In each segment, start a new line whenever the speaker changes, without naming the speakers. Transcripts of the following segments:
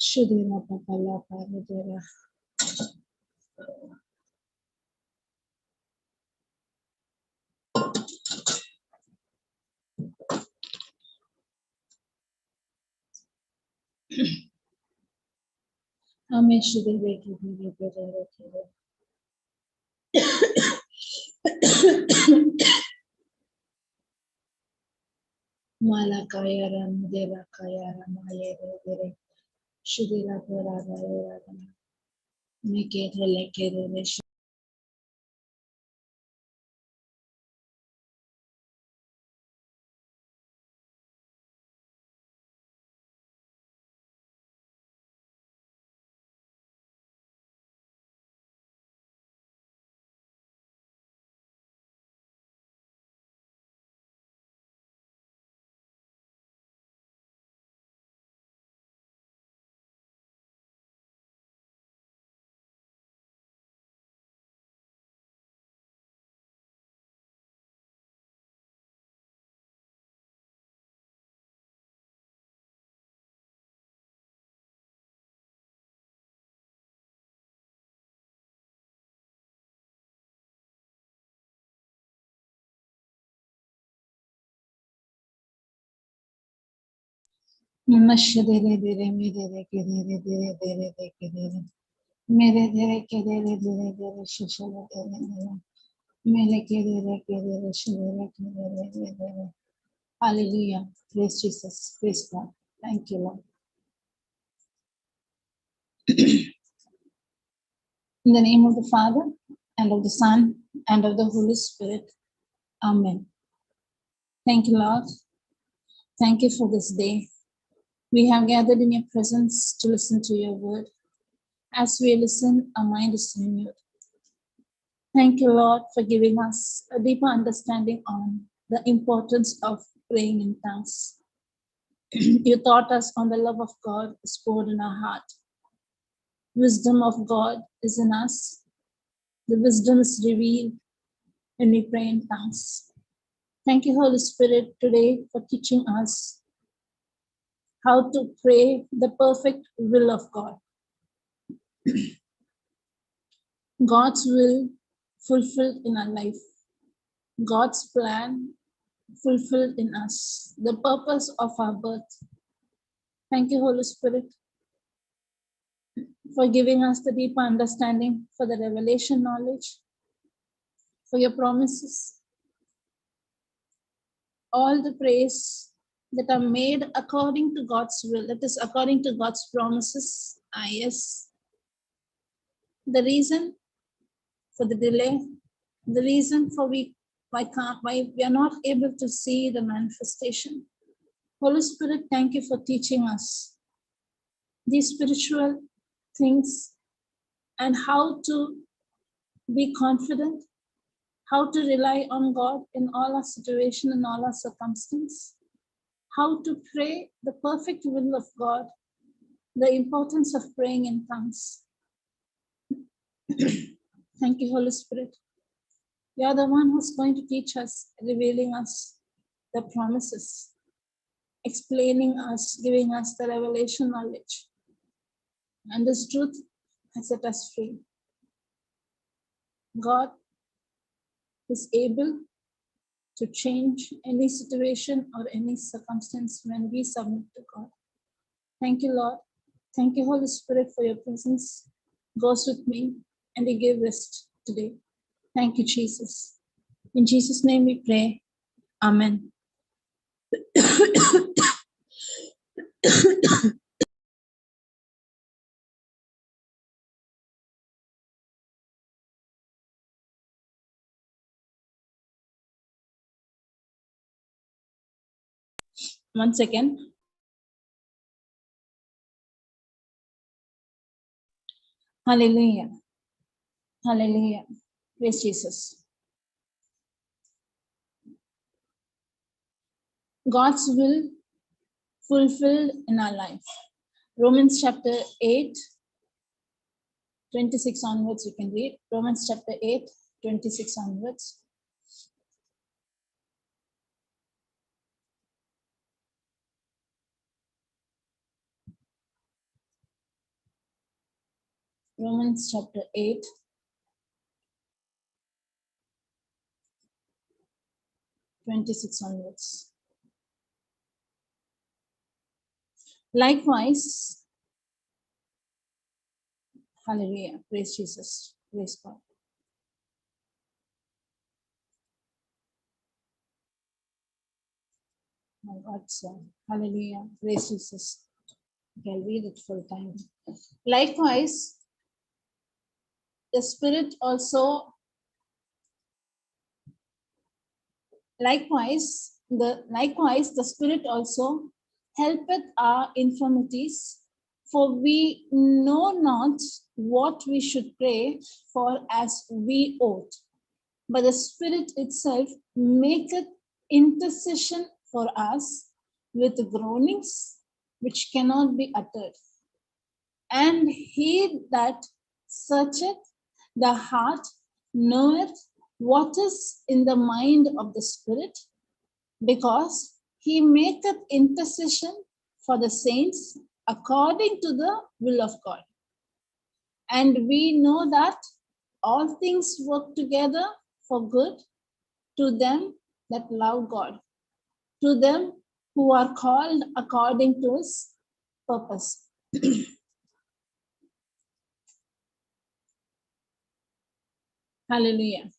Shudira Papala Paradera. Ameshudere Kibiri Bedere Kibiri. Malakaya Ramdera Kaya Ramaya Dere. Shudira Parada. Make it like it. Mashadere dere mere ke dere ke dere mere dere ke dere shishara dere mere ke dere shishara dere. Hallelujah. Praise Jesus. Praise God. Thank you, Lord. In the name of the Father and of the Son and of the Holy Spirit. Amen. Thank you, Lord. Thank you for this day. We have gathered in your presence to listen to your word. As we listen, our mind is renewed. Thank you, Lord, for giving us a deeper understanding on the importance of praying in tongues. You taught us on the love of God is poured in our heart. Wisdom of God is in us. The wisdom is revealed when we pray in tongues. Thank you, Holy Spirit, today for teaching us how to pray the perfect will of God. God's will fulfilled in our life. God's plan fulfilled in us. The purpose of our birth. Thank you, Holy Spirit, for giving us the deeper understanding, for the revelation knowledge, for your promises. All the praise that are made according to God's will, that is according to God's promises, yes. The reason for the delay, the reason for why we are not able to see the manifestation. Holy Spirit, thank you for teaching us these spiritual things and how to be confident, how to rely on God in all our situation and all our circumstance, how to pray the perfect will of God, the importance of praying in tongues. Thank you, Holy Spirit. You are the one who's going to teach us, revealing us the promises, explaining us, giving us the revelation knowledge. And this truth has set us free. God is able to change any situation or any circumstance when we submit to God. Thank you, Lord. Thank you, Holy Spirit, for your presence. Goes with me and you give rest today. Thank you, Jesus. In Jesus' name we pray. Amen. Once again. Hallelujah. Hallelujah. Praise Jesus. God's will fulfilled in our life. Romans chapter 8, 26 onwards, you can read. Romans chapter 8, 26 onwards. Romans chapter 8, 26 onwards. Likewise, hallelujah, praise Jesus, praise God. My God, so hallelujah, praise Jesus. Okay, I'll read it full time. Likewise, the Spirit also, likewise, the Spirit also helpeth our infirmities, for we know not what we should pray for as we ought. But the Spirit itself maketh intercession for us with groanings which cannot be uttered. And he that searcheth the heart knoweth what is in the mind of the Spirit, because he maketh intercession for the saints according to the will of God. And we know that all things work together for good to them that love God, to them who are called according to his purpose. Hallelujah.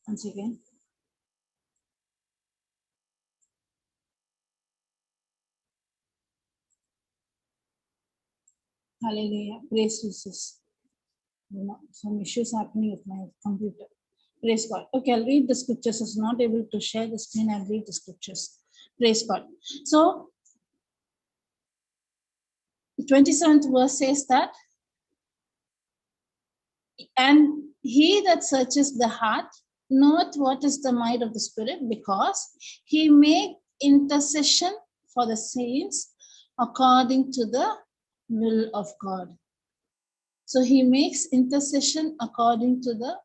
Once again. Hallelujah. Praise Jesus. Some issues happening with my computer. Praise God. Okay, I'll read the scriptures. I was not able to share the screen. I'll read the scriptures. Praise God. So, the 27th verse says that, and he that searches the heart knoweth what is the mind of the Spirit, because he make intercession for the saints according to the will of God. So he makes intercession according to the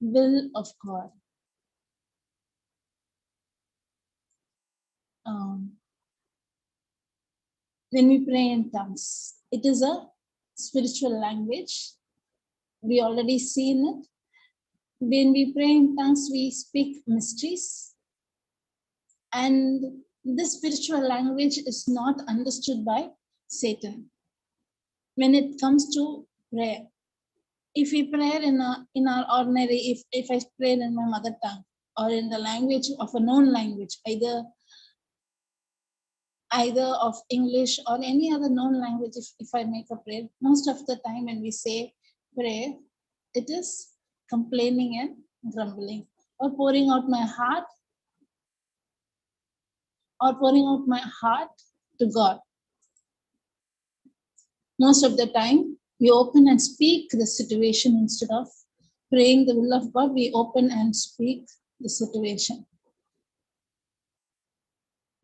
will of God. When we pray in tongues, it is a spiritual language. We already seen it. When we pray in tongues, we speak mysteries. And this spiritual language is not understood by Satan. When it comes to prayer, if we pray in our ordinary, if I pray in my mother tongue or in the language of a known language, either of English or any other known language, if I make a prayer, most of the time when we say pray, it is complaining and grumbling, or pouring out my heart to God. Most of the time, we open and speak the situation instead of praying the will of God. We open and speak the situation.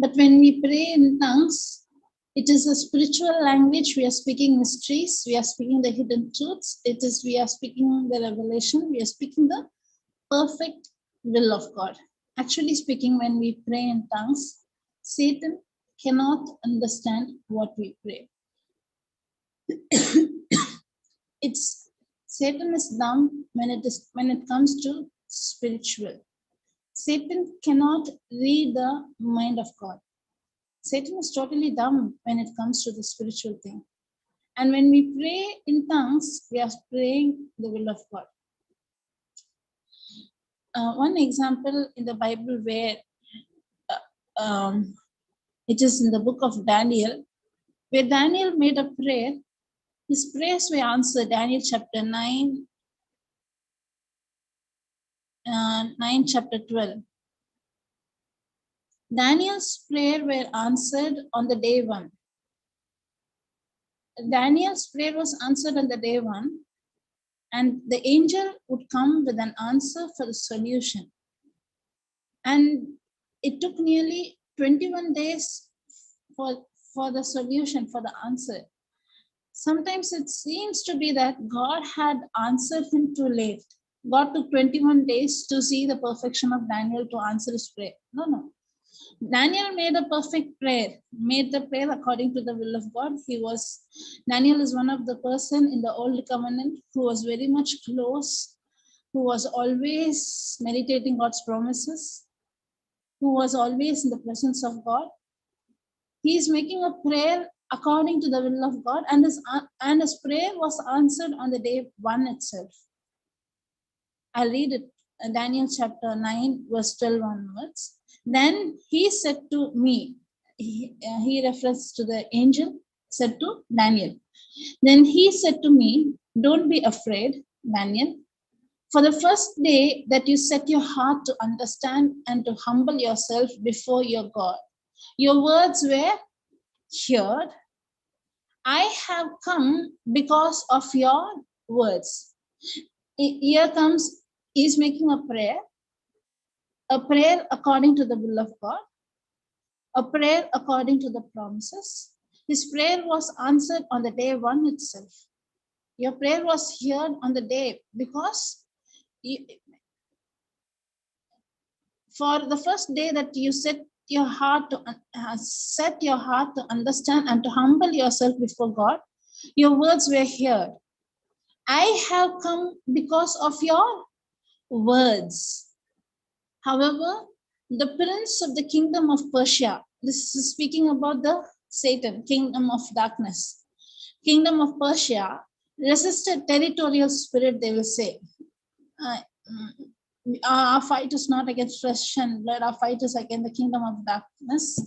But when we pray in tongues, it is a spiritual language. We are speaking mysteries. We are speaking the hidden truths. We are speaking the revelation. We are speaking the perfect will of God. Actually speaking, when we pray in tongues, Satan cannot understand what we pray. Satan is dumb when it comes to spiritual. Satan cannot read the mind of God. Satan is totally dumb when it comes to the spiritual thing. And when we pray in tongues, we are praying the will of God. One example in the Bible where it is in the book of Daniel, where Daniel made a prayer. His prayers were answered. Daniel chapter 9, chapter 12. Daniel's prayer were answered on the day one. Daniel's prayer was answered on the day one, and the angel would come with an answer for the solution. And it took nearly 21 days for the solution, for the answer. Sometimes it seems to be that God had answered him too late. God took 21 days to see the perfection of Daniel to answer his prayer. No, no. Daniel made a perfect prayer, made the prayer according to the will of God. Daniel is one of the person in the old covenant who was very much close, who was always meditating God's promises, who was always in the presence of God. He is making a prayer according to the will of God, and his prayer was answered on the day one itself. I'll read it, Daniel chapter 9, verse 12 onwards. Then he said to me, he refers to the angel, said to Daniel. Then he said to me, don't be afraid, Daniel. For the first day that you set your heart to understand and to humble yourself before your God, your words were heard. I have come because of your words. Here comes, he's making a prayer according to the will of God, a prayer according to the promises. His prayer was answered on the day one itself. Your prayer was heard on the day because for the first day that you set your heart to understand and to humble yourself before God, your words were heard. I have come because of your words. However, the prince of the kingdom of Persia, this is speaking about the Satan, kingdom of darkness, kingdom of Persia, resisted territorial spirit, they will say. Our fight is not against flesh and blood, our fight is against the kingdom of darkness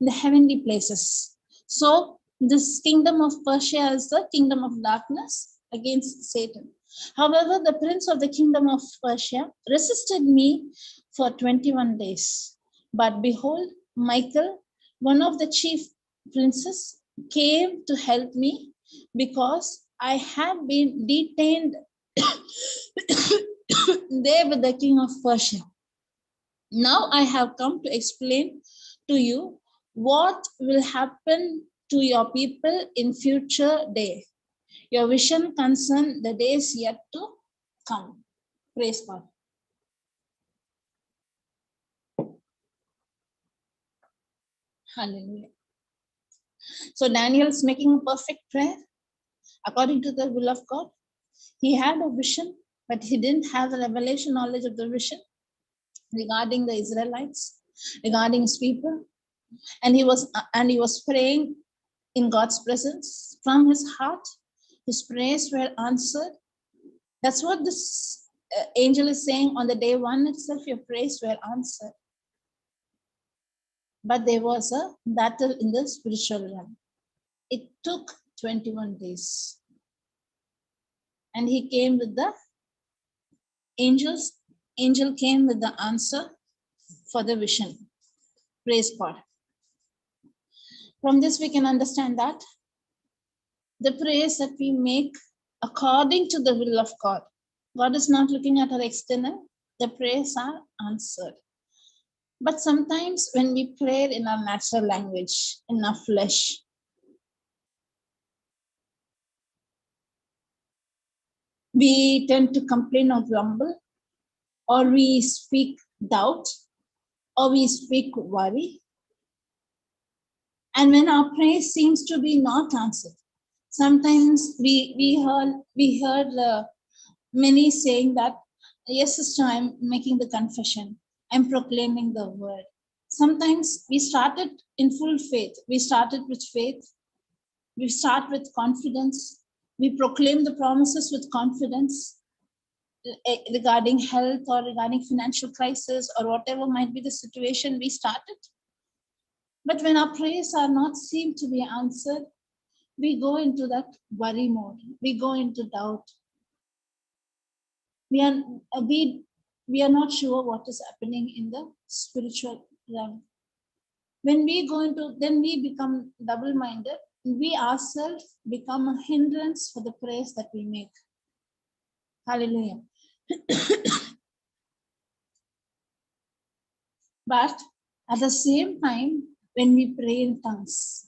in the heavenly places. So this kingdom of Persia is the kingdom of darkness against Satan. However, the prince of the kingdom of Persia resisted me for 21 days. But behold, Michael, one of the chief princes, came to help me because I have been detained there with the king of Persia. Now I have come to explain to you what will happen to your people in future day. Your vision concerns the days yet to come. Praise God. Hallelujah. So Daniel is making a perfect prayer according to the will of God. He had a vision, but he didn't have the revelation knowledge of the vision regarding the Israelites, regarding his people. And he was praying in God's presence from his heart. His prayers were answered. That's what this angel is saying. On the day one itself, your prayers were answered. But there was a battle in the spiritual realm. It took 21 days. And he came with the angel came with the answer for the vision. Praise God. From this, we can understand that the prayers that we make according to the will of God, God is not looking at our external, the prayers are answered. But sometimes when we pray in our natural language, in our flesh, we tend to complain or grumble, or we speak doubt, or we speak worry. And when our prayer seems to be not answered, sometimes we heard many saying that, yes, sister, I'm making the confession, I'm proclaiming the word. Sometimes we started in full faith. We started with faith. We start with confidence. We proclaim the promises with confidence regarding health or regarding financial crisis or whatever might be the situation we started. But when our prayers are not seem to be answered, we go into that worry mode. We go into doubt. We are not sure what is happening in the spiritual realm. When we go into, then we become double-minded. We ourselves become a hindrance for the prayers that we make. Hallelujah. But at the same time, when we pray in tongues,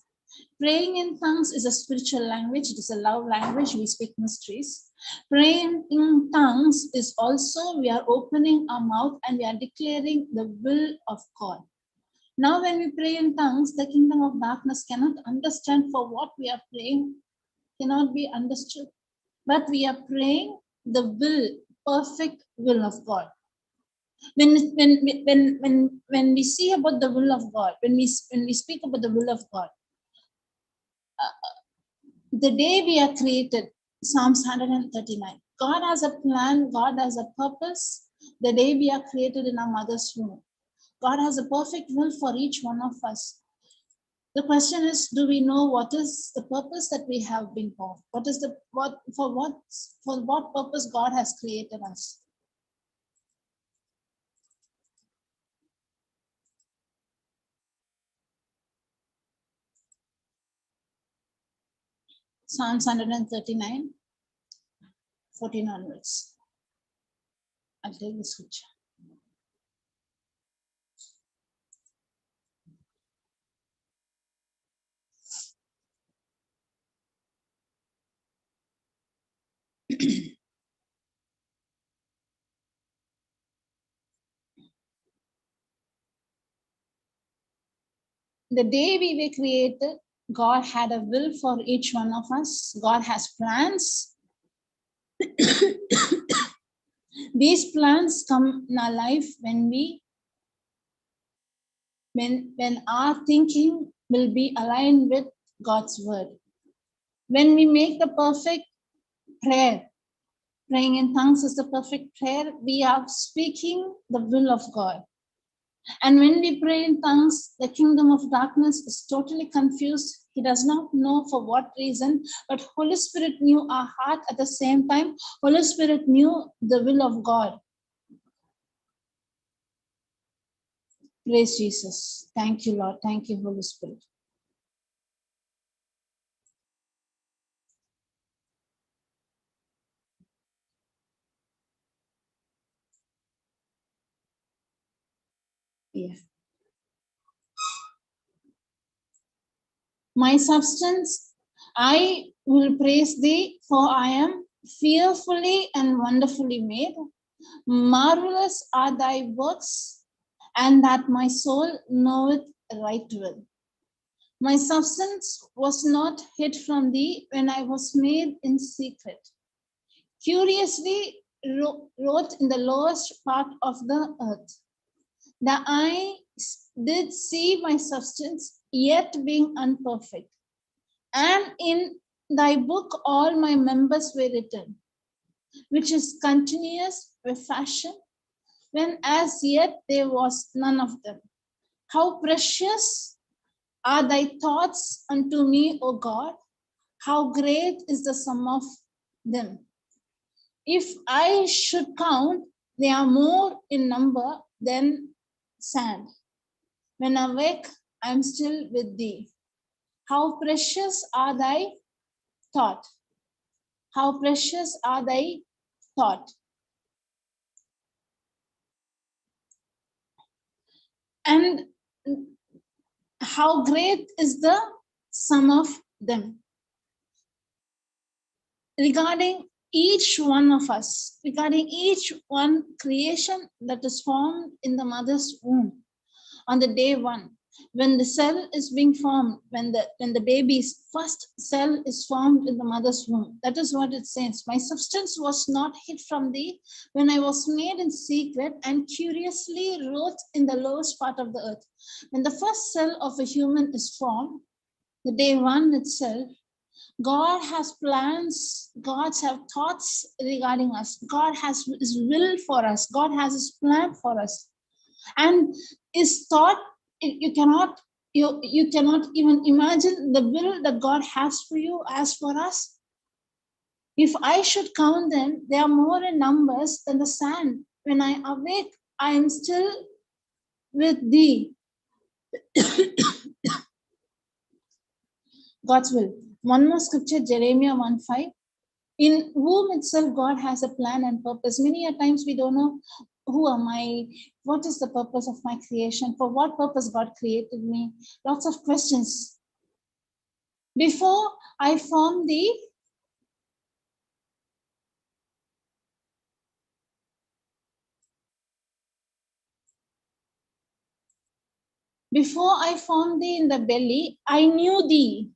praying in tongues is a spiritual language. It is a love language. We speak mysteries. Praying in tongues is also we are opening our mouth and we are declaring the will of God. Now when we pray in tongues, the kingdom of darkness cannot understand for what we are praying, cannot be understood. But we are praying the will, perfect will of God. When we see about the will of God, when we speak about the will of God, the day we are created, Psalms 139, God has a plan, God has a purpose. The day we are created in our mother's womb, God has a perfect will for each one of us. The question is, do we know what is the purpose that we have been born? For what purpose God has created us? Psalms 139, 14 onwards. I'll take the scripture. The day we were created, God had a will for each one of us. God has plans. These plans come in our life when our thinking will be aligned with God's word. When we make the perfect prayer, praying in tongues is the perfect prayer, we are speaking the will of God. And when we pray in tongues, the kingdom of darkness is totally confused. He does not know for what reason, but Holy Spirit knew our heart at the same time. Holy Spirit knew the will of God. Praise Jesus. Thank you, Lord. Thank you, Holy Spirit. Yeah. My substance, I will praise thee, for I am fearfully and wonderfully made. Marvelous are thy works, and that my soul knoweth right well. My substance was not hid from thee when I was made in secret. Curiously wrote in the lowest part of the earth. The eye did see my substance, yet being unperfect. And in thy book all my members were written, which is continuous with fashion, when as yet there was none of them. How precious are thy thoughts unto me, O God? How great is the sum of them? If I should count, they are more in number than sand. When awake, I am still with thee. How precious are thy thought? How precious are thy thought? And how great is the sum of them? Regarding each one of us, regarding each one creation that is formed in the mother's womb on the day one, when the cell is being formed, when the baby's first cell is formed in the mother's womb, that is what it says. My substance was not hid from thee when I was made in secret and curiously wrote in the lowest part of the earth. When the first cell of a human is formed, the day one itself, God has plans, God has thoughts regarding us. God has his will for us. God has his plan for us. And his thought, you cannot even imagine the will that God has for you, as for us. If I should count them, they are more in numbers than the sand. When I awake, I am still with thee. God's will. One more scripture, Jeremiah 1:5. In whom itself God has a plan and purpose. Many a times we don't know, who am I? What is the purpose of my creation? For what purpose God created me? Lots of questions. Before I formed thee, Before I formed thee in the belly, I knew thee.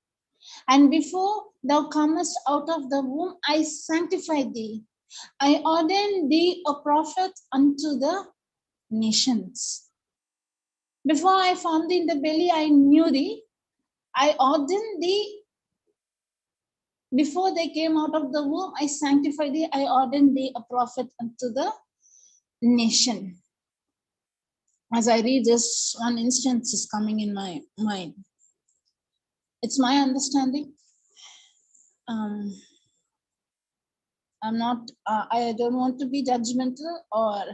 And before thou comest out of the womb, I sanctified thee. I ordained thee a prophet unto the nations. Before I formed thee in the belly, I knew thee. I ordained thee. Before they came out of the womb, I sanctified thee. I ordained thee a prophet unto the nation. As I read this, one instance is coming in my mind. It's my understanding. I'm not, I don't want to be judgmental or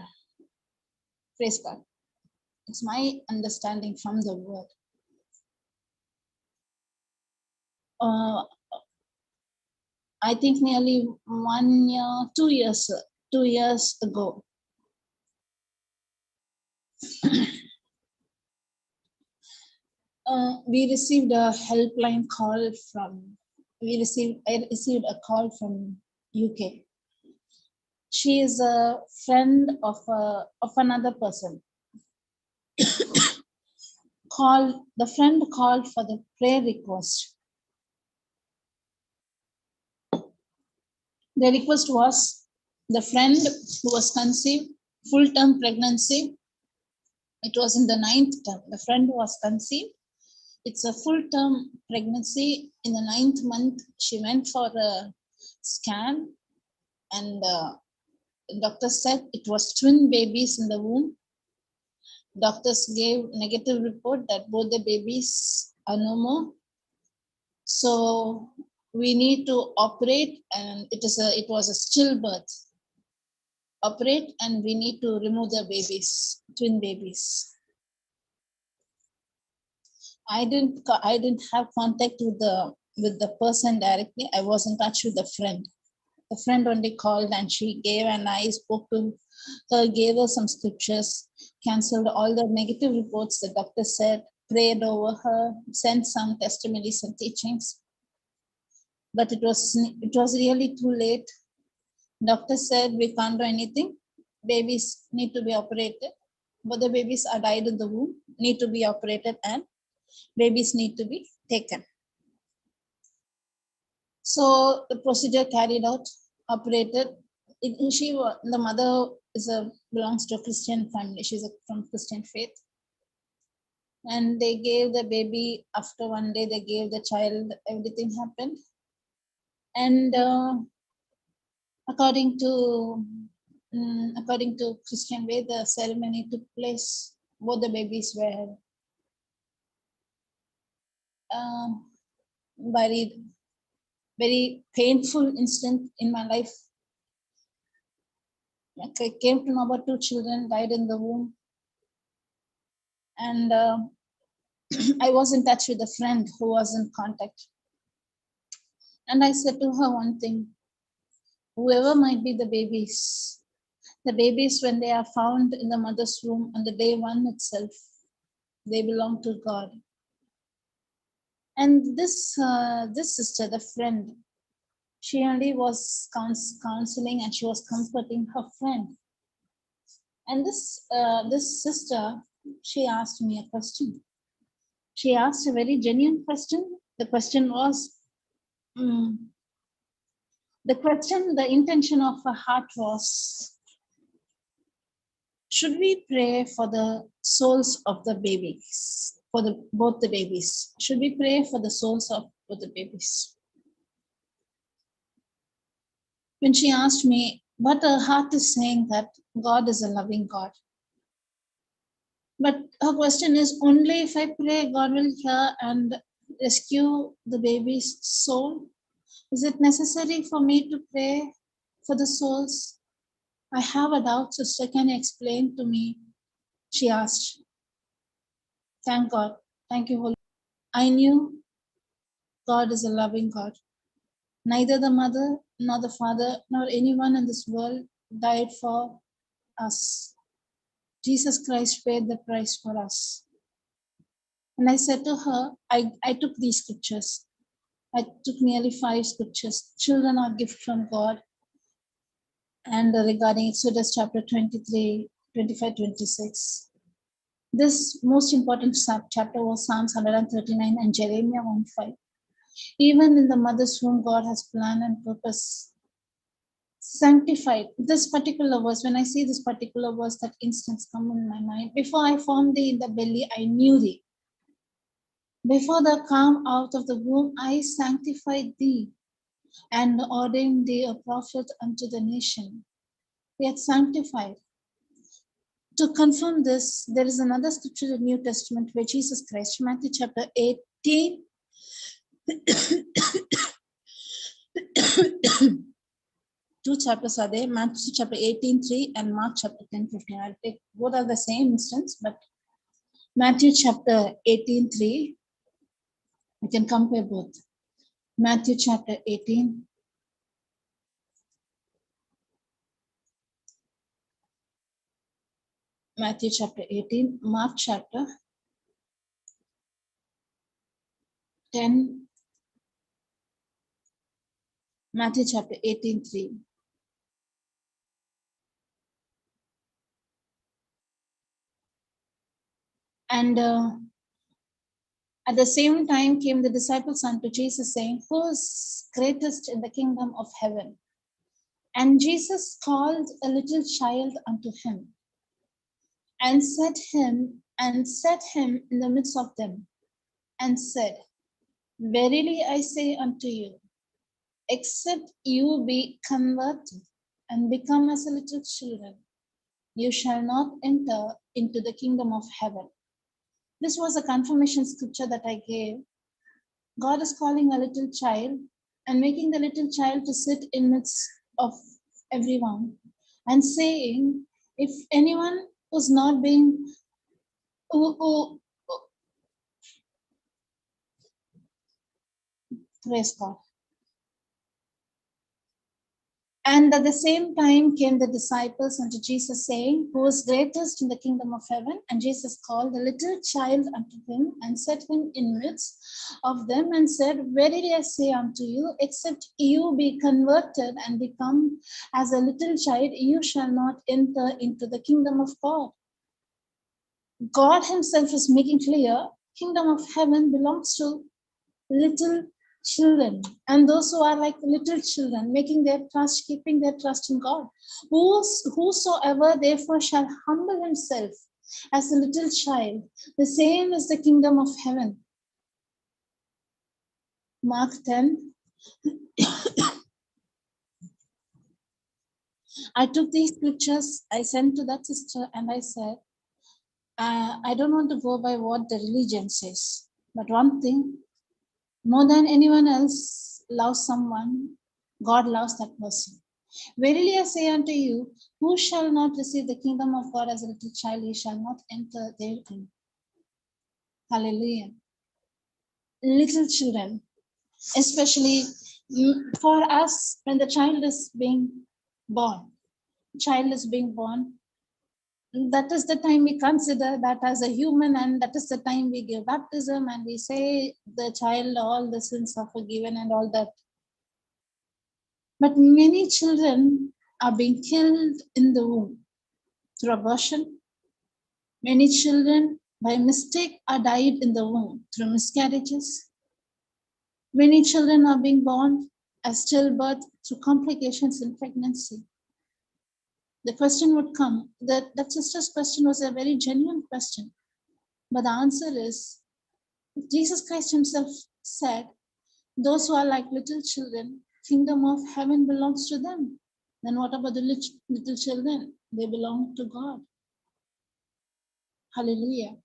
praise God. It's my understanding from the word. I think nearly 1 year, 2 years ago, we received a helpline call from, I received a call from UK. She is a friend of another person. The friend called for the prayer request. The request was the friend who was conceived, full-term pregnancy. It was in the 9th term. The friend was conceived. It's a full-term pregnancy. In the 9th month, she went for a scan, and the doctor said it was twin babies in the womb. Doctors gave negative report that both the babies are no more. So we need to operate, and it was a stillbirth. Operate, and we need to remove the babies, twin babies. I didn't have contact with the person directly. I was in touch with the friend. The friend only called, and she gave, and I spoke to her, gave her some scriptures, cancelled all the negative reports the doctor said, prayed over her, sent some testimonies and teachings. But it was really too late. Doctor said we can't do anything. Babies need to be operated. But the babies are died in the womb, need to be operated, and babies need to be taken. So the procedure carried out, operated. The mother belongs to a Christian family. She's from Christian faith. And they gave the baby, after 1 day, they gave the child, everything happened. And according to Christian way, the ceremony took place. Both the babies were buried. Very painful instant in my life. I came to know about 2 children died in the womb. And I was in touch with a friend who was in contact. And I said to her one thing: whoever might be the babies, when they are found in the mother's womb on the day 1 itself, they belong to God. And this sister, the friend, she only was counseling, and she was comforting her friend. And this sister, she asked me a question. She asked a very genuine question. The question was, the intention of her heart was, should we pray for the souls of the babies, for both the babies? Should we pray for the souls of both the babies? When she asked me, but her heart is saying that God is a loving God. But her question is, only if I pray, God will hear and rescue the baby's soul? Is it necessary for me to pray for the souls? I have a doubt, sister. Can you explain to me? She asked. Thank God. Thank you, Holy. I knew God is a loving God. Neither the mother, nor the father, nor anyone in this world died for us. Jesus Christ paid the price for us. And I said to her, I took these scriptures. I took nearly 5 scriptures. Children are gift from God. And regarding Exodus chapter 23, 25, 26. This most important chapter was Psalms 139 and Jeremiah 1:5. Even in the mother's womb, God has plan and purpose. Sanctified. This particular verse, when I see this particular verse, that instance come in my mind. Before I formed thee in the belly, I knew thee. Before thou come out of the womb, I sanctified thee and ordained thee a prophet unto the nation. Yet sanctified. To confirm this, there is another scripture in the New Testament where Jesus Christ, Matthew chapter 18, two chapters are there, Matthew chapter 18:3 and Mark chapter 10:15. I'll take both are the same instance, but Matthew chapter 18:3, we can compare both. Matthew chapter 18. Matthew chapter 18, Mark chapter 10, Matthew chapter 18:3. And at the same time came the disciples unto Jesus, saying, who is greatest in the kingdom of heaven? And Jesus called a little child unto him, and set him in the midst of them, and said, verily I say unto you, except you be converted and become as a little children, you shall not enter into the kingdom of heaven. This was a confirmation scripture that I gave. God is calling a little child and making the little child to sit in midst of everyone and saying, if anyone who's not being, praise God. And at the same time came the disciples unto Jesus, saying, who is greatest in the kingdom of heaven? And Jesus called the little child unto him, and set him in midst of them, and said, verily I say unto you, except you be converted and become as a little child, you shall not enter into the kingdom of God. God himself is making clear, kingdom of heaven belongs to little children, and those who are like little children, making their trust, keeping their trust in God. Whosoever therefore shall humble himself as a little child, the same is the kingdom of heaven. Mark 10. I took these scriptures, I sent to that sister, and I said, I don't want to go by what the religion says, but one thing, more than anyone else loves someone, God loves that person. Verily I say unto you, who shall not receive the kingdom of God as a little child, he shall not enter therein. Hallelujah. Little children, especially for us, when the child is being born, that is the time we consider that as a human, and that is the time we give baptism and we say the child, all the sins are forgiven and all that. But many children are being killed in the womb through abortion. Many children by mistake are died in the womb through miscarriages. Many children are being born as stillbirth through complications in pregnancy. The question would come, that sister's question was a very genuine question. But the answer is, Jesus Christ himself said, those who are like little children, kingdom of heaven belongs to them. Then what about the little children? They belong to God. Hallelujah.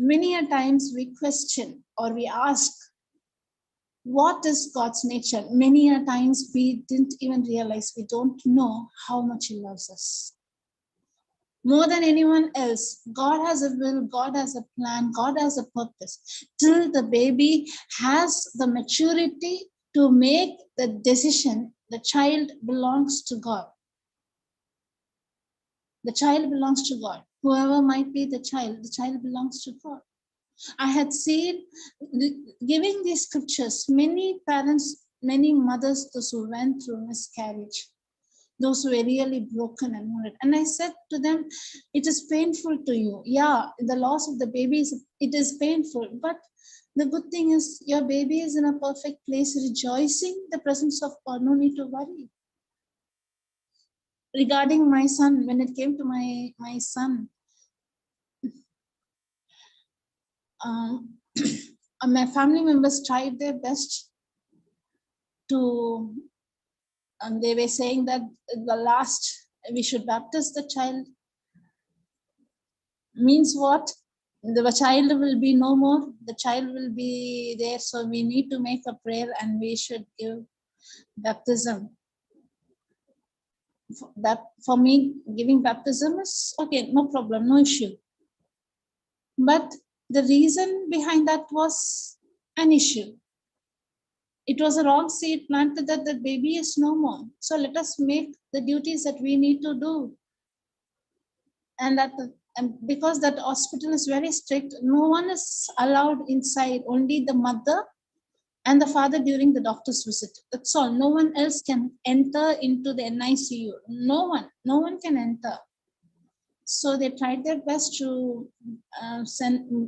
Many a times we question or we ask, what is God's nature? Many a times we didn't even realize, we don't know how much he loves us. More than anyone else, God has a will, God has a plan, God has a purpose. Till the baby has the maturity to make the decision, the child belongs to God. The child belongs to God. Whoever might be the child belongs to God. I had seen, giving these scriptures, many parents, many mothers, those who went through miscarriage. those who were really broken and wounded. And I said to them, it is painful to you. Yeah, the loss of the baby, it is painful. But the good thing is your baby is in a perfect place, rejoicing the presence of God. No need to worry. Regarding my son, when it came to my son, my family members tried their best to, they were saying that the last, we should baptize the child. Means what? The child will be no more, the child will be there, so we need to make a prayer and we should give baptism. That for me, giving baptism is okay, no problem, no issue. But the reason behind that was an issue. It was a wrong seed planted that the baby is no more. So let us make the duties that we need to do. And because that hospital is very strict, no one is allowed inside, only the mother and the father during the doctor's visit. That's all. No one else can enter into the NICU. No one can enter. So they tried their best to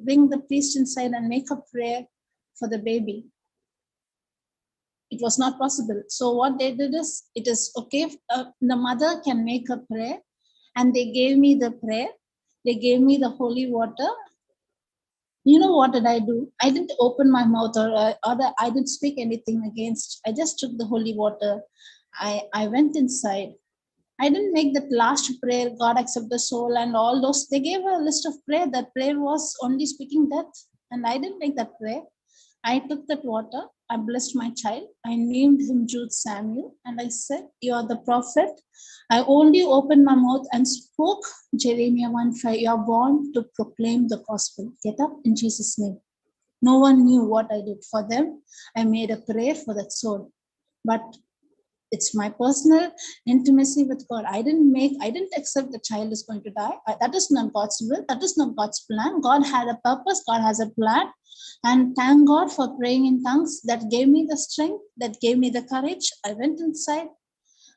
bring the priest inside and make a prayer for the baby. It was not possible. So what they did is, it is okay, the mother can make a prayer, and they gave me the prayer. They gave me the holy water. You know what did I do? I didn't open my mouth or I didn't speak anything against. I just took the holy water. I went inside. I didn't make that last prayer, God accept the soul and all those. They gave a list of prayer. That prayer was only speaking death. And I didn't make that prayer. I took that water. I blessed my child. I named him Jude Samuel. And I said, you are the prophet. I only opened my mouth and spoke Jeremiah 1:5. You are born to proclaim the gospel. Get up in Jesus' name. No one knew what I did for them. I made a prayer for that soul. But it's my personal intimacy with God. I didn't accept the child is going to die. That is not God's will. That is not God's plan. God had a purpose. God has a plan. And thank God for praying in tongues. That gave me the strength. That gave me the courage. I went inside.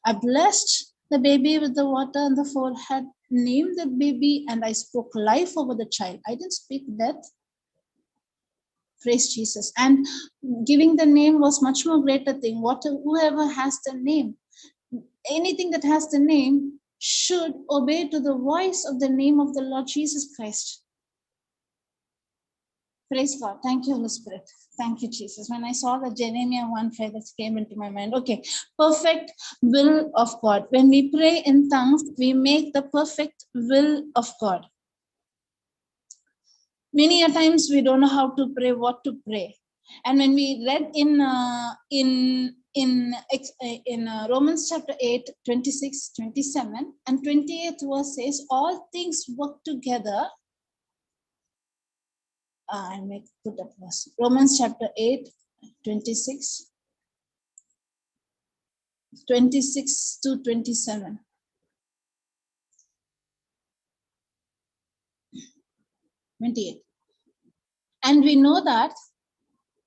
I blessed the baby with the water on the forehead, named the baby, and I spoke life over the child. I didn't speak death. Praise Jesus. And giving the name was much more greater thing. Whoever has the name, anything that has the name should obey to the voice of the name of the Lord Jesus Christ. Praise God. Thank you, Holy Spirit. Thank you, Jesus. When I saw the Jeremiah 1:5, that came into my mind. Okay, perfect will of God. When we pray in tongues, we make the perfect will of God. Many a times we don't know how to pray, what to pray. And when we read in Romans chapter 8, 26, 27 and 28th verse says, all things work together. I may put that verse. Romans chapter 8, 26 to 27. 28. And we know that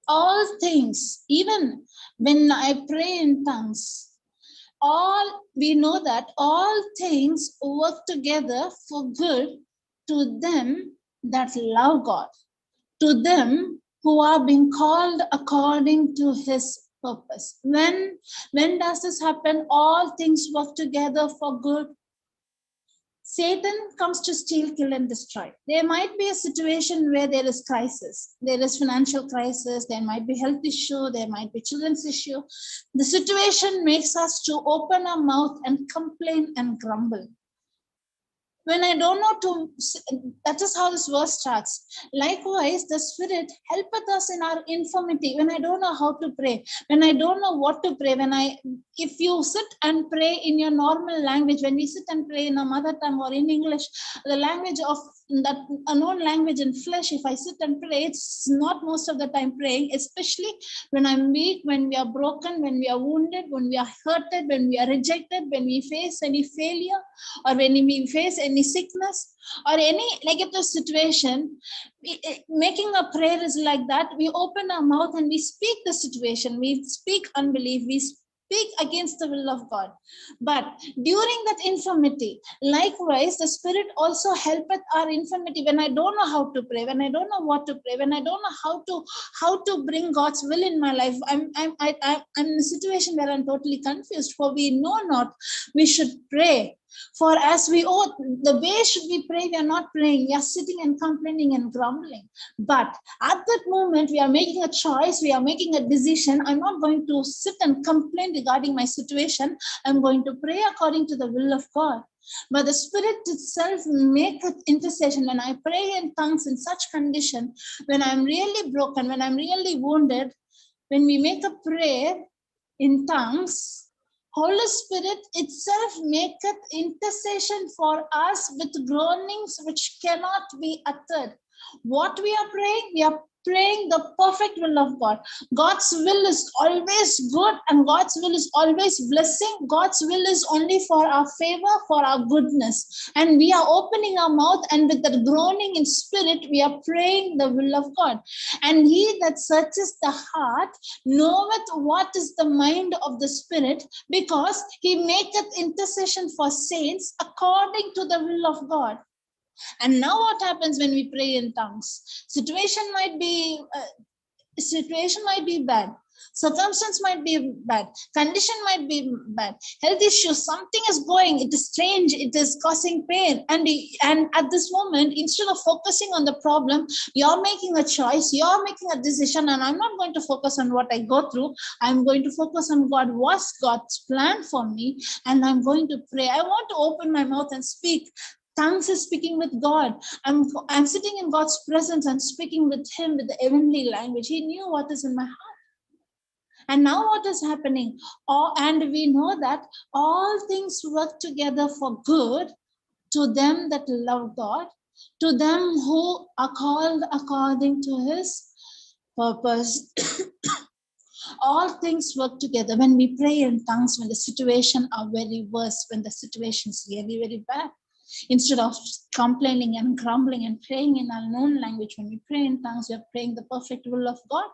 all things, even when I pray in tongues, we know that all things work together for good to them that love God, to them who are being called according to his purpose. When does this happen? All things work together for good. Satan comes to steal, kill, and destroy. There might be a situation where there is crisis. There is financial crisis. There might be health issue. There might be children's issue. The situation makes us to open our mouth and complain and grumble. When I don't know that is how this verse starts. Likewise, the Spirit helpeth us in our infirmity. When I don't know how to pray, when I don't know what to pray, if you sit and pray in your normal language, when we sit and pray in our mother tongue or in English, the language of that unknown language in flesh, if I sit and pray, it's not most of the time praying, especially when I'm weak, when we are broken, when we are wounded, when we are hurted, when we are rejected, when we face any failure, or when we face any sickness, or any negative situation. Making a prayer is like that. We open our mouth and we speak the situation. We speak unbelief. We speak against the will of God. But during that infirmity, likewise, the Spirit also helpeth our infirmity. When I don't know how to pray, when I don't know what to pray, when I don't know how to bring God's will in my life, I'm in a situation where I'm totally confused. For we know not, we should pray. For as we ought, the way should we pray, we are not praying. We are sitting and complaining and grumbling. But at that moment, we are making a choice. We are making a decision. I'm not going to sit and complain regarding my situation. I'm going to pray according to the will of God. But the Spirit itself maketh intercession. When I pray in tongues in such condition, when I'm really broken, when I'm really wounded, when we make a prayer in tongues, Holy Spirit itself maketh intercession for us with groanings which cannot be uttered. What we are praying? We are praying the perfect will of God. God's will is always good and God's will is always blessing. God's will is only for our favor, for our goodness. And we are opening our mouth, and with that groaning in spirit, we are praying the will of God. And he that searches the heart knoweth what is the mind of the Spirit, because he maketh intercession for saints according to the will of God. And now what happens when we pray in tongues? Situation might be bad. Circumstance might be bad. Condition might be bad. Health issues, something is going. It is strange. It is causing pain. And at this moment, instead of focusing on the problem, you're making a choice. You're making a decision. And I'm not going to focus on what I go through. I'm going to focus on God. What's God's plan for me? And I'm going to pray. I want to open my mouth and speak. Tongues is speaking with God. I'm sitting in God's presence and speaking with him with the heavenly language. He knew what is in my heart. And now what is happening? And we know that all things work together for good to them that love God, to them who are called according to his purpose. All things work together. When we pray in tongues, when the situation are very worse, when the situation is really, very bad, instead of complaining and grumbling and praying in our known language, when we pray in tongues, we are praying the perfect will of God.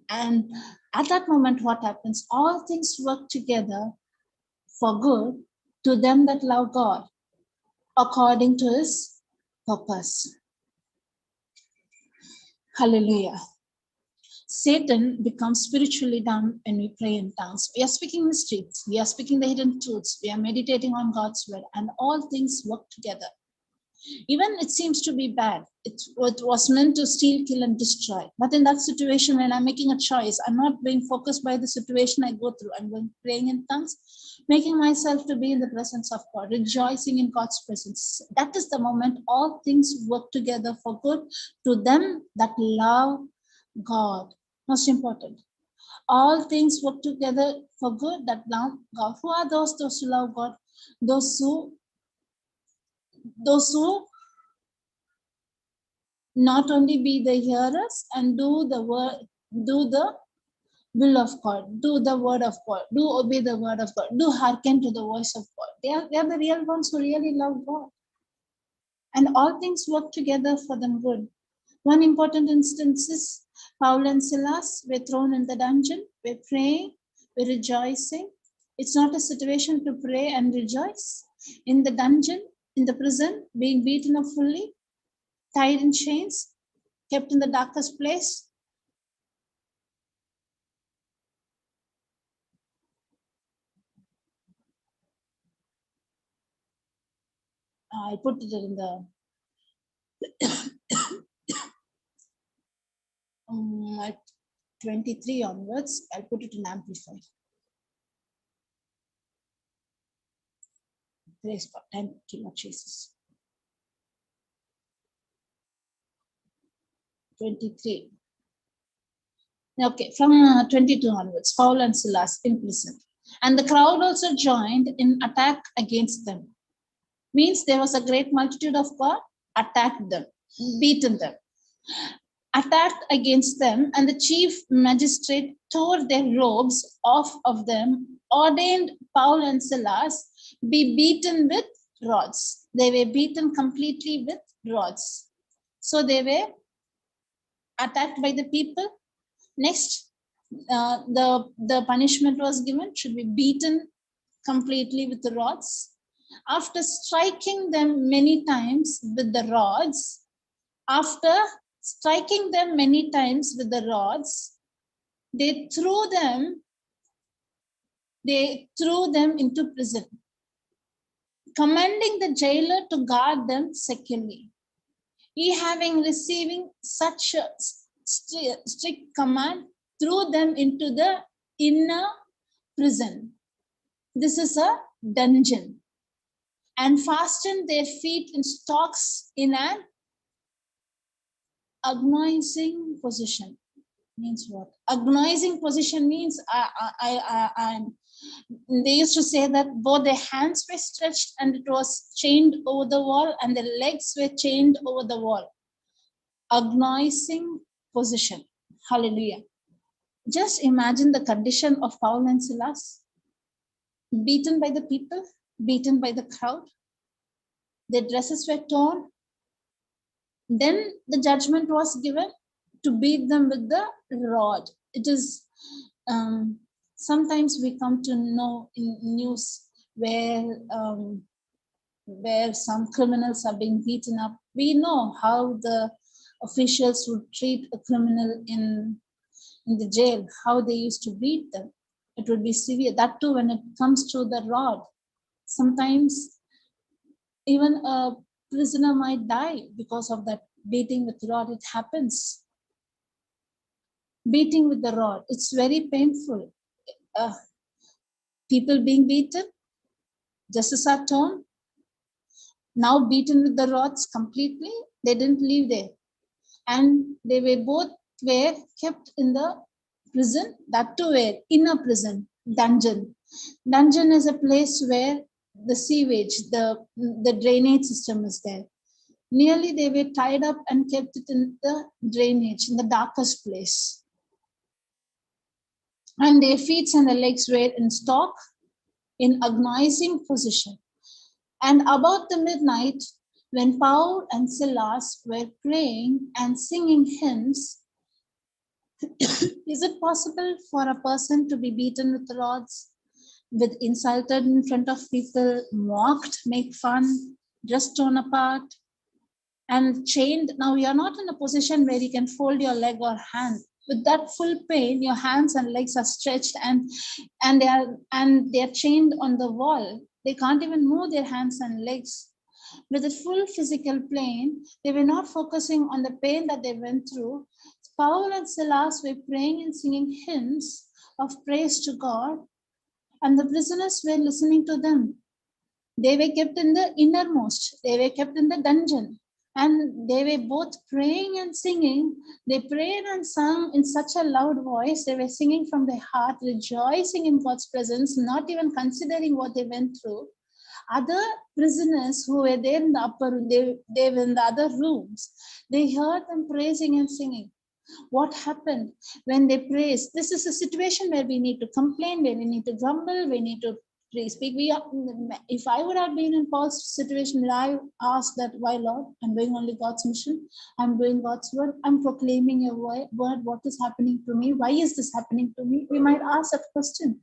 And at that moment, what happens? All things work together for good to them that love God, according to his purpose. Hallelujah. Satan becomes spiritually down when we pray in tongues. We are speaking mysteries. We are speaking the hidden truths. We are meditating on God's word, and all things work together. Even it seems to be bad. It was meant to steal, kill, and destroy. But in that situation, when I'm making a choice, I'm not being focused by the situation I go through. I'm going praying in tongues, making myself to be in the presence of God, rejoicing in God's presence. That is the moment all things work together for good to them that love God. Most important. All things work together for good that love God. Who are those who love God? Those who not only be the hearers and do the will of God, do the word of God, do obey the word of God, do hearken to the voice of God. They are the real ones who really love God. And all things work together for them good. One important instance is Paul and Silas were thrown in the dungeon. We're praying, we're rejoicing. It's not a situation to pray and rejoice. In the dungeon, in the prison, being beaten up fully, tied in chains, kept in the darkest place. I put it in the at 23 onwards. I'll put it in Amplified. Praise God. Thank you, Lord Jesus. 23. Okay, from 22 onwards, Paul and Silas imprisoned. And the crowd also joined in attack against them. Means there was a great multitude of God attacked them, beaten them, attacked against them, and the chief magistrate tore their robes off of them, ordained Paul and Silas be beaten with rods. They were beaten completely with rods. So they were attacked by the people. Next, the punishment was given, should be beaten completely with the rods. After striking them many times with the rods, after striking them many times with the rods, they threw them into prison, commanding the jailer to guard them securely. He, having receiving such a strict command, threw them into the inner prison. This is a dungeon, and fastened their feet in stocks in an agonizing position. Means what? Agonizing position means they used to say that both their hands were stretched and it was chained over the wall, and their legs were chained over the wall. Agonizing position. Hallelujah. Just imagine the condition of Paul and Silas. Beaten by the people, beaten by the crowd. Their dresses were torn. Then the judgment was given to beat them with the rod. It is sometimes we come to know in news where some criminals are being beaten up. We know how the officials would treat a criminal in the jail, how they used to beat them. It would be severe. That too, when it comes to the rod, sometimes even a prisoner might die because of that beating with rod. It happens. Beating with the rod, it's very painful. People being beaten, dresses are torn, now beaten with the rods completely. They didn't leave there, and they were kept in the prison. That too were in a prison, dungeon. Dungeon is a place where the sewage, the drainage system is there. Nearly they were tied up and kept it in the drainage, in the darkest place. And their feet and their legs were in stock, in agonizing position. And about the midnight, when Paul and Silas were praying and singing hymns, is it possible for a person to be beaten with rods, with insulted in front of people, mocked, make fun, just torn apart, and chained? Now you're not in a position where you can fold your leg or hand. With that full pain, your hands and legs are stretched and they are chained on the wall. They can't even move their hands and legs. With a full physical pain, they were not focusing on the pain that they went through. Paul and Silas were praying and singing hymns of praise to God, and the prisoners were listening to them. They were kept in the innermost. They were kept in the dungeon. And they were both praying and singing. They prayed and sung in such a loud voice. They were singing from their heart, rejoicing in God's presence, not even considering what they went through. Other prisoners who were there in the upper room, they were in the other rooms. They heard them praising and singing. What happened when they praised? This is a situation where we need to complain, where we need to grumble, we need to speak. If I would have been in Paul's situation, would I ask that, why Lord? I'm doing only God's mission. I'm doing God's word. I'm proclaiming your word. What is happening to me? Why is this happening to me? We might ask that question.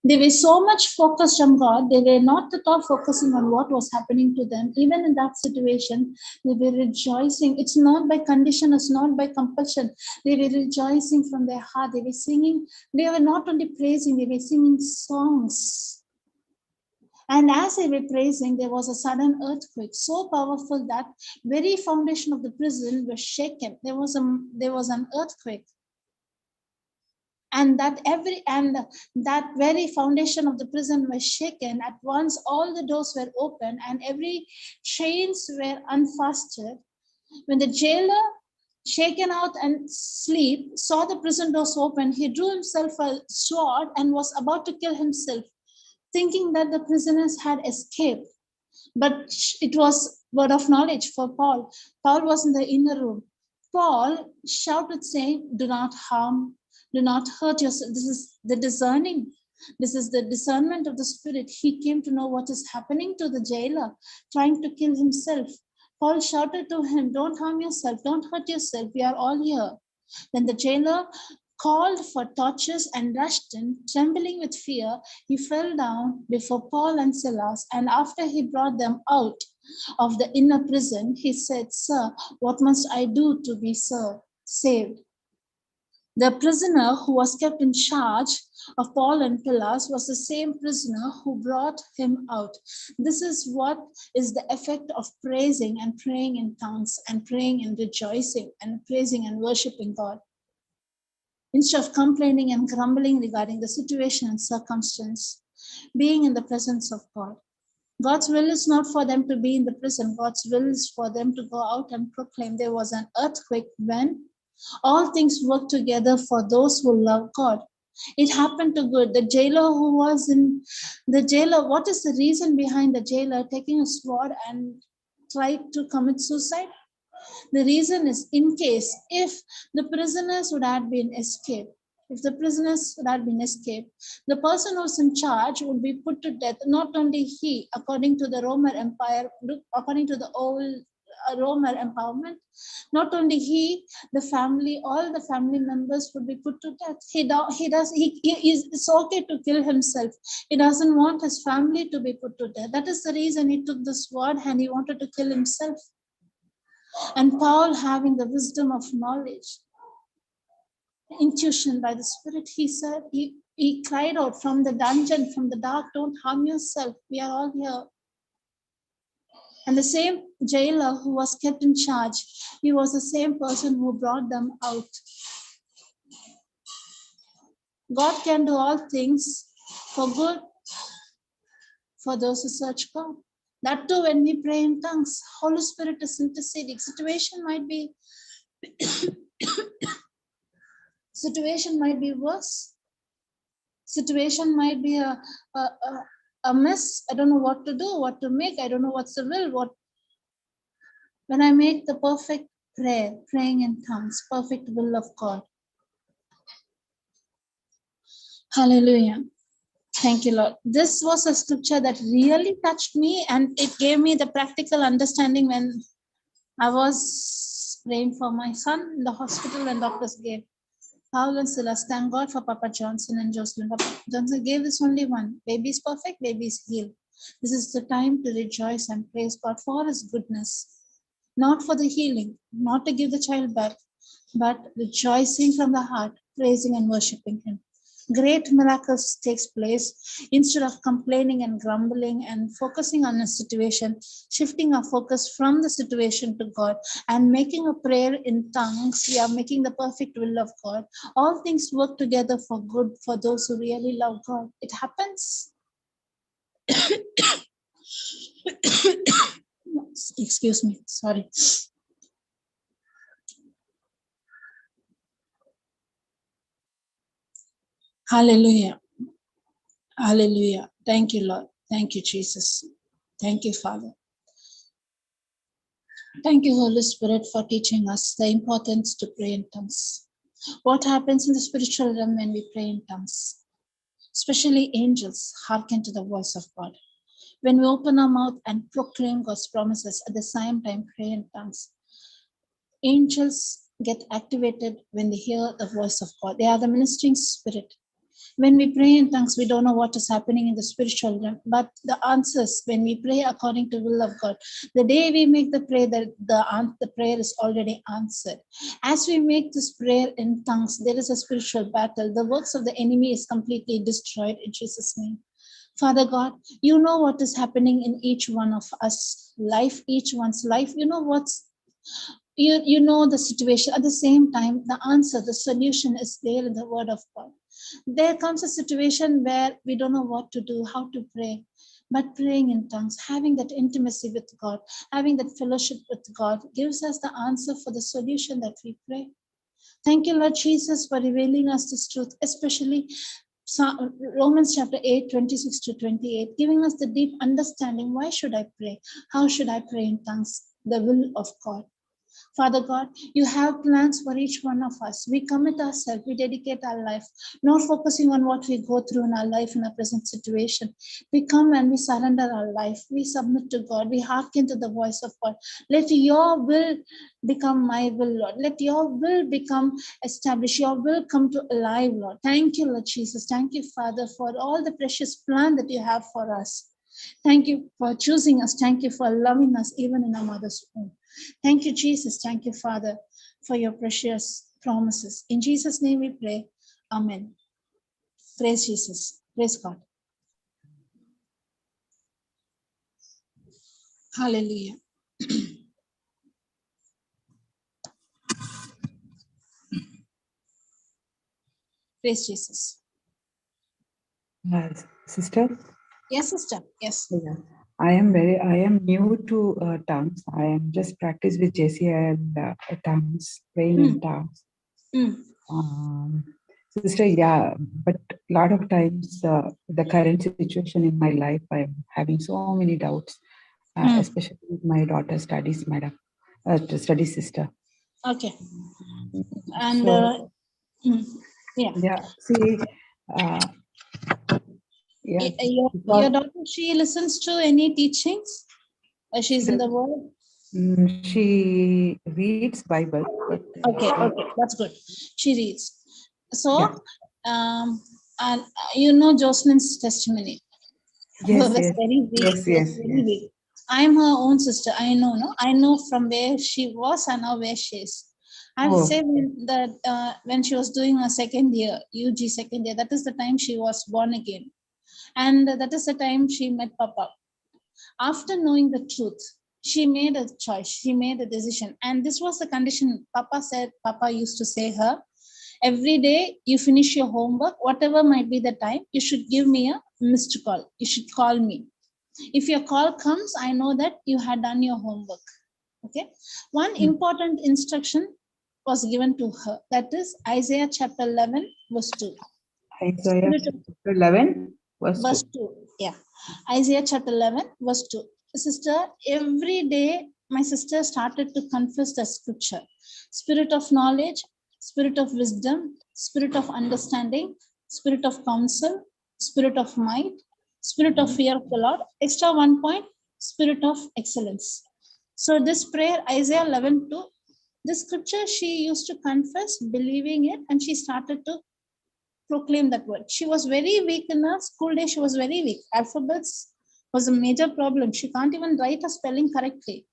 They were so much focused on God. They were not at all focusing on what was happening to them. Even in that situation, they were rejoicing. It's not by condition, it's not by compulsion. They were rejoicing from their heart. They were singing. They were not only praising, they were singing songs. And as they were praising, there was a sudden earthquake, so powerful that very foundation of the prison was shaken. There was an earthquake. And that very foundation of the prison was shaken. At once all the doors were open and every chains were unfastened. When the jailer, shaken out and sleep, saw the prison doors open, he drew himself a sword and was about to kill himself, thinking that the prisoners had escaped. But it was word of knowledge for Paul. Paul was in the inner room. Paul shouted, saying, "Do not harm, do not hurt yourself." This is the discerning. This is the discernment of the Spirit. He came to know what is happening to the jailer, trying to kill himself. Paul shouted to him, "Don't harm yourself, don't hurt yourself. We are all here." Then the jailer called for torches and rushed in. Trembling with fear, he fell down before Paul and Silas, and after he brought them out of the inner prison, he said, "Sir, what must I do to be saved?" The prisoner who was kept in charge of Paul and Silas was the same prisoner who brought him out. This is what is the effect of praising and praying in tongues and praying and rejoicing and praising and worshiping God. Instead of complaining and grumbling regarding the situation and circumstance, being in the presence of God. God's will is not for them to be in the prison. God's will is for them to go out and proclaim. There was an earthquake when all things work together for those who love God. It happened to good. The jailer who was in the jailer, what is the reason behind the jailer taking a sword and tried to commit suicide? The reason is in case if the prisoners would have been escaped, the person who's in charge would be put to death. Not only he, according to the Roman Empire, according to the old Roman empowerment, not only he, the family, all the family members would be put to death. It's okay to kill himself. He doesn't want his family to be put to death. That is the reason he took the sword and he wanted to kill himself. And Paul, having the wisdom of knowledge, intuition by the Spirit, he said, he cried out from the dungeon, from the dark, "Don't harm yourself. We are all here." And the same jailer who was kept in charge, he was the same person who brought them out. God can do all things for good for those who search God. That too, when we pray in tongues, Holy Spirit is interceding. Situation might be worse. Situation might be a mess. I don't know what to do, what to make. I don't know what's the will. When I make the perfect prayer, praying in tongues, perfect will of God. Hallelujah. Thank you, Lord. This was a scripture that really touched me, and it gave me the practical understanding when I was praying for my son in the hospital and doctors gave Paul and Silas. Thank God for Papa Johnson and Jocelyn. Papa Johnson gave this only one. Baby is perfect, baby is healed. This is the time to rejoice and praise God for his goodness. Not for the healing, not to give the child back, but rejoicing from the heart, praising and worshiping him. Great miracles takes place. Instead of complaining and grumbling and focusing on a situation, shifting our focus from the situation to God and making a prayer in tongues, we are making the perfect will of God. All things work together for good for those who really love God. It happens. Excuse me, sorry. Hallelujah. Hallelujah. Thank you, Lord. Thank you, Jesus. Thank you, Father. Thank you, Holy Spirit, for teaching us the importance to pray in tongues. What happens in the spiritual realm when we pray in tongues? Especially angels hearken to the voice of God. When we open our mouth and proclaim God's promises, at the same time pray in tongues, angels get activated when they hear the voice of God. They are the ministering spirit. When we pray in tongues, we don't know what is happening in the spiritual realm, but the answers, when we pray according to the will of God, the day we make the prayer, the prayer is already answered. As we make this prayer in tongues, there is a spiritual battle. The works of the enemy is completely destroyed in Jesus' name. Father God, you know what is happening in each one of us life, each one's life. You know you know the situation. At the same time, the answer, the solution is there in the word of God. There comes a situation where we don't know what to do, how to pray, but praying in tongues, having that intimacy with God, having that fellowship with God gives us the answer for the solution that we pray. Thank you, Lord Jesus, for revealing us this truth, especially Romans chapter 8, 26 to 28, giving us the deep understanding. Why should I pray? How should I pray in tongues? The will of God. Father God, you have plans for each one of us. We commit ourselves, we dedicate our life, not focusing on what we go through in our life in our present situation. We come and we surrender our life. We submit to God. We hearken to the voice of God. Let your will become my will, Lord. Let your will become established. Your will come to alive, Lord. Thank you, Lord Jesus. Thank you, Father, for all the precious plan that you have for us. Thank you for choosing us. Thank you for loving us even in our mother's womb. Thank you, Jesus. Thank you, Father, for your precious promises. In Jesus' name we pray. Amen. Praise Jesus. Praise God. Hallelujah. Praise Jesus.
Sister?
Yes, sister. Yes.
Yeah. I am new to tongues. I am just practice with JCILM tongues, praying in tongues. Sister, yeah, but a lot of times the current situation in my life, I'm having so many doubts, especially with my daughter's studies, madam, study sister.
Okay. And
so,
yeah.
Yeah, see, yeah,
Your daughter, she listens to any teachings? She's in the word?
She reads Bible. But,
okay, that's good. She reads. So,
yeah.
And you know Jocelyn's testimony.
Yes,
Was
yes,
very weak.
yes.
Weak. I'm her own sister. I know, no? I know from where she was and now where she is. I've said that when she was doing her second year, UG second year, that is the time she was born again. And that is the time she met Papa. After knowing the truth, she made a choice, she made a decision. And this was the condition Papa used to say her, every day you finish your homework, whatever might be the time, you should give me a missed call. You should call me. If your call comes, I know that you had done your homework. Okay. One important instruction was given to her. That is Isaiah chapter 11, verse 2.
Isaiah chapter 11,
verse 2. Yeah. Isaiah chapter 11, verse 2. Sister, every day my sister started to confess the scripture. Spirit of knowledge, spirit of wisdom, spirit of understanding, spirit of counsel, spirit of might, spirit of fear of the Lord. Extra 1 point, spirit of excellence. So this prayer, Isaiah 11, 2, this scripture she used to confess, believing it, and she started to proclaim that word. She was very weak in her school day. She was very weak. Alphabets was a major problem. She can't even write a spelling correctly.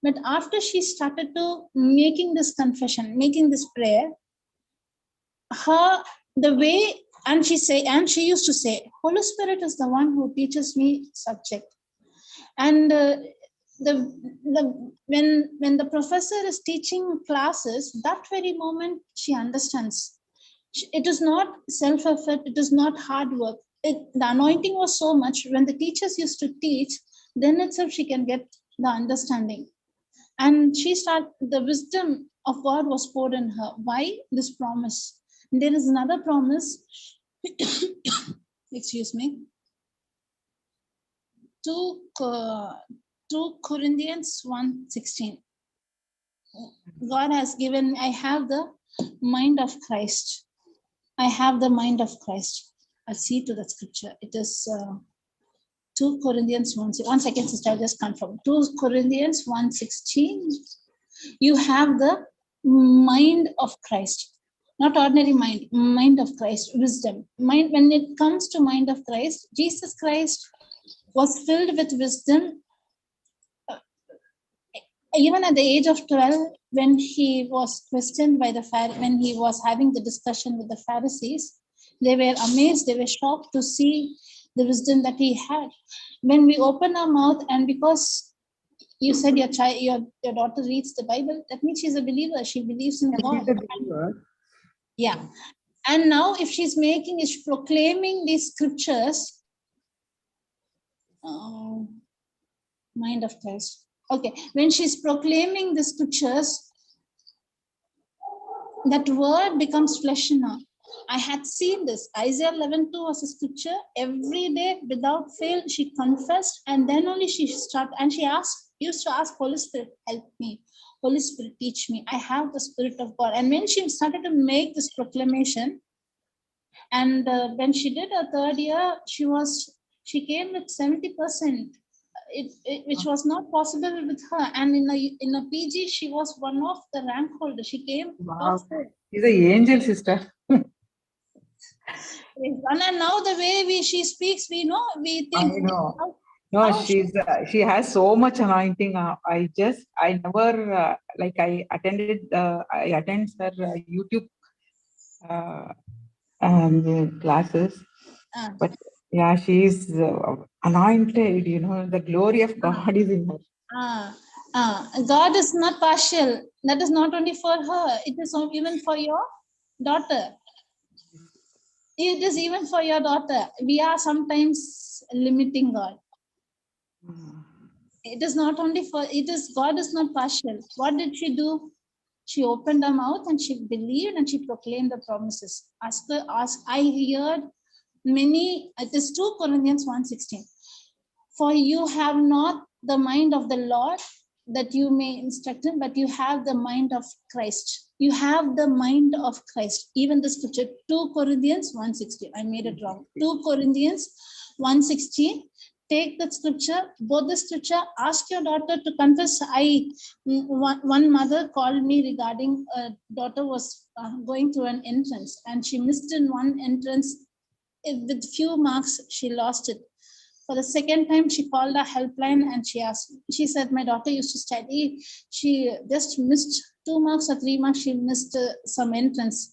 But after she started to making this confession, making this prayer, her the way and she used to say, Holy Spirit is the one who teaches me subject. And when the professor is teaching classes, that very moment she understands. It is not self-effort, it is not hard work. The anointing was so much when the teachers used to teach, then itself she can get the understanding. And the wisdom of God was poured in her. Why this promise? There is another promise. Excuse me. 2 Corinthians 1:16. God has given, I have the mind of Christ. I have the mind of Christ. I'll see to the scripture. It is 2 Corinthians 1. 1 second, sister, I'll just confirm. 2 Corinthians 1:16. You have the mind of Christ. Not ordinary mind of Christ, wisdom. Mind, when it comes to mind of Christ, Jesus Christ was filled with wisdom. Even at the age of 12, when he was questioned by when he was having the discussion with the Pharisees, they were amazed, they were shocked to see the wisdom that he had. When we open our mouth, and because you said your daughter reads the Bible, that means she's a believer. She believes in God.
She's a believer.
Yeah. And now if she's proclaiming these scriptures, mind of Christ. Okay. When she's proclaiming the scriptures, that word becomes flesh in her. I had seen this. Isaiah 11:2 was a scripture. Every day, without fail, she confessed, and then only she started. And she asked used to ask Holy Spirit, help me. Holy Spirit, teach me. I have the Spirit of God. And when she started to make this proclamation, and when she did her third year, she came with 70%, which was not possible with her. And in a PG, she was one of the rank holders. She came
Wow. She's an angel, sister.
And now the way she speaks, we think.
I know. No, she has so much anointing. I never like I attend her YouTube classes, but yeah, she's anointed. The glory of God is in her.
God is not partial. That is not only for her. It is even for your daughter. It is even for your daughter. We are sometimes limiting God. It is not only for, God is not partial. What did she do? She opened her mouth and she believed and she proclaimed the promises. I heard many, it is 2 Corinthians 1:16. For you have not the mind of the Lord that you may instruct him, but you have the mind of Christ. You have the mind of Christ. Even the scripture, 2 Corinthians 1:16. I made it wrong. 2 Corinthians 1:16. Take that scripture, both the scripture, ask your daughter to confess. One mother called me regarding a daughter was going through an entrance and she missed in one entrance. With few marks, she lost it. For the second time, she called our helpline and she said, my daughter used to study. She just missed 2 marks or 3 marks. She missed some entrance.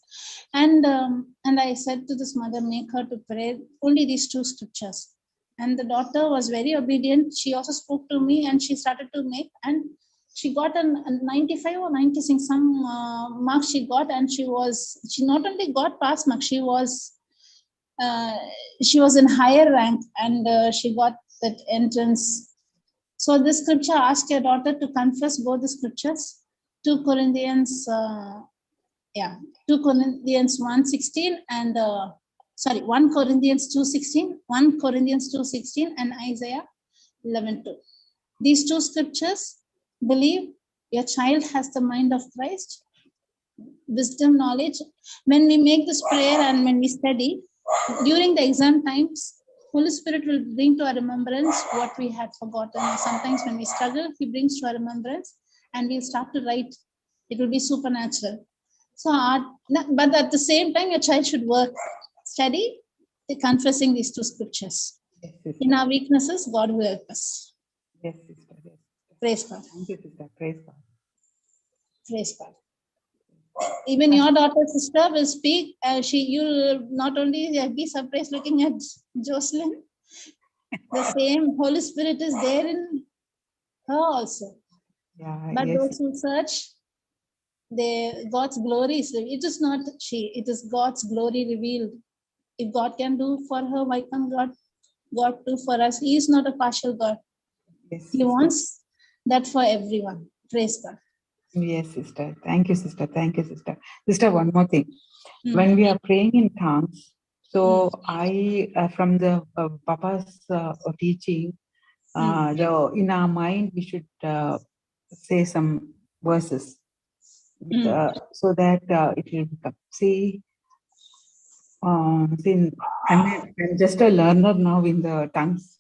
And I said to this mother, make her to pray only these 2 scriptures. And the daughter was very obedient. She also spoke to me and she started to make, and she got a 95 or 96, some marks she got. And she not only got pass marks, she was in higher rank, and she got that entrance. So this scripture, ask your daughter to confess both the scriptures. 2 Corinthians 1:16 and 1 Corinthians 2:16, 1 Corinthians 2:16 and Isaiah 11:2. These 2 scriptures, believe your child has the mind of Christ, wisdom, knowledge. When we make this prayer and when we study, during the exam times, Holy Spirit will bring to our remembrance what we had forgotten. Sometimes when we struggle, He brings to our remembrance and we'll start to write. It will be supernatural. So, but at the same time, your child should work, study, confessing these 2 scriptures. Yes, in our weaknesses, God will help us.
Yes, sister. Yes.
Praise God.
Thank you, sister. Praise God.
Praise God. Even your daughter, sister, will speak. You'll not only be surprised looking at Jocelyn, the same Holy Spirit is there in her also.
Yeah,
but
yes.
those who search, God's glory is, it is not she, it is God's glory revealed. If God can do for her, why can't God do for us? He is not a partial God.
Yes,
He wants that for everyone. Praise God.
Yes, sister. Thank you, sister. Thank you, sister. Sister, one more thing. When we are praying in tongues, so I, from the Papa's teaching, in our mind, we should say some verses so that it will become. See, I'm just a learner now in the tongues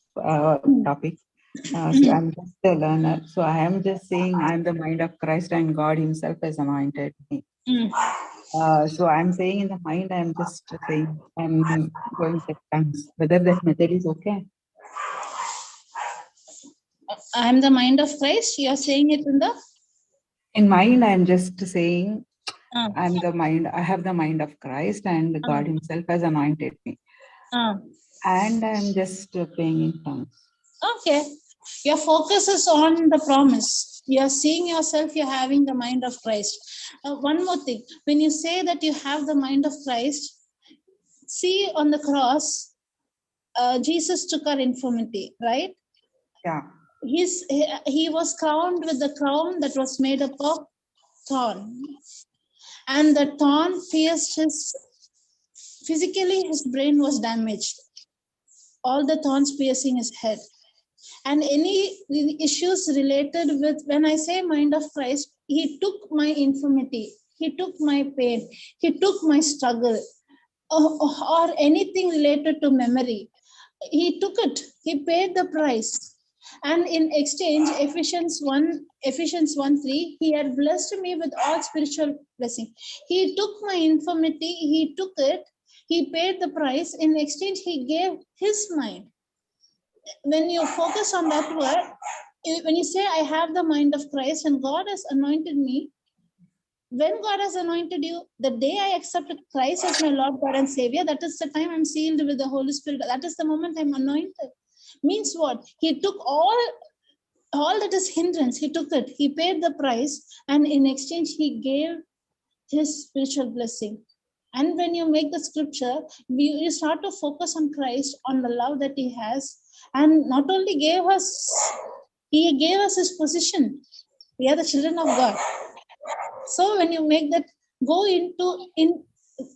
topic. So I'm just a learner. So I am just saying I'm the mind of Christ and God Himself has anointed me. So I'm saying in the mind, I'm just saying I'm going to tongues. Whether that method is okay?
I'm the mind of Christ. You are saying it
in mind, I'm just saying I'm the mind. I have the mind of Christ and God Himself has anointed me. And I'm just praying in tongues.
Okay. Your focus is on the promise. You are seeing yourself, you're having the mind of Christ. One more thing. When you say that you have the mind of Christ, see on the cross, Jesus took our infirmity, right?
Yeah.
He was crowned with the crown that was made up of thorn. And the thorn pierced physically his brain was damaged. All the thorns piercing his head. And any issues related with, when I say mind of Christ, he took my infirmity, he took my pain, he took my struggle, or anything related to memory. He took it, he paid the price. And in exchange, Ephesians 1 3, he had blessed me with all spiritual blessing. He took my infirmity, he took it, he paid the price. In exchange, he gave his mind. When you focus on that word, when you say, I have the mind of Christ and God has anointed me, when God has anointed you, the day I accepted Christ as my Lord, God, and Savior, that is the time I'm sealed with the Holy Spirit. That is the moment I'm anointed. Means what? He took all that is hindrance. He took it. He paid the price, and in exchange, he gave his spiritual blessing. And when you make the scripture, you start to focus on Christ, on the love that he has, and not only gave us, he gave us his position. We are the children of God. So when you make that,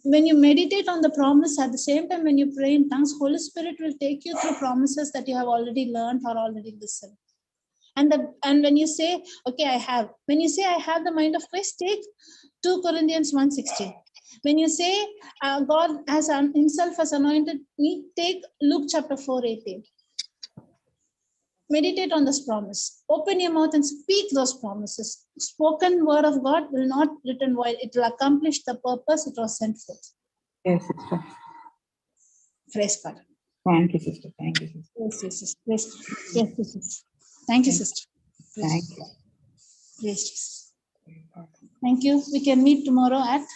when you meditate on the promise, at the same time when you pray in tongues, Holy Spirit will take you through promises that you have already learned or already listened. And when you say, okay, when you say I have the mind of Christ, take 2 Corinthians 1:16. When you say God has himself has anointed me, take Luke chapter 4:18. Meditate on this promise. Open your mouth and speak those promises. Spoken word of God will not return void. It will accomplish the purpose it was sent forth.
Yes, sister.
Praise God.
Thank you, sister. Thank you, sister.
Yes, Jesus. Yes, Jesus. Thank you, sister.
Thank you.
Praise Jesus. Thank you. We can meet tomorrow at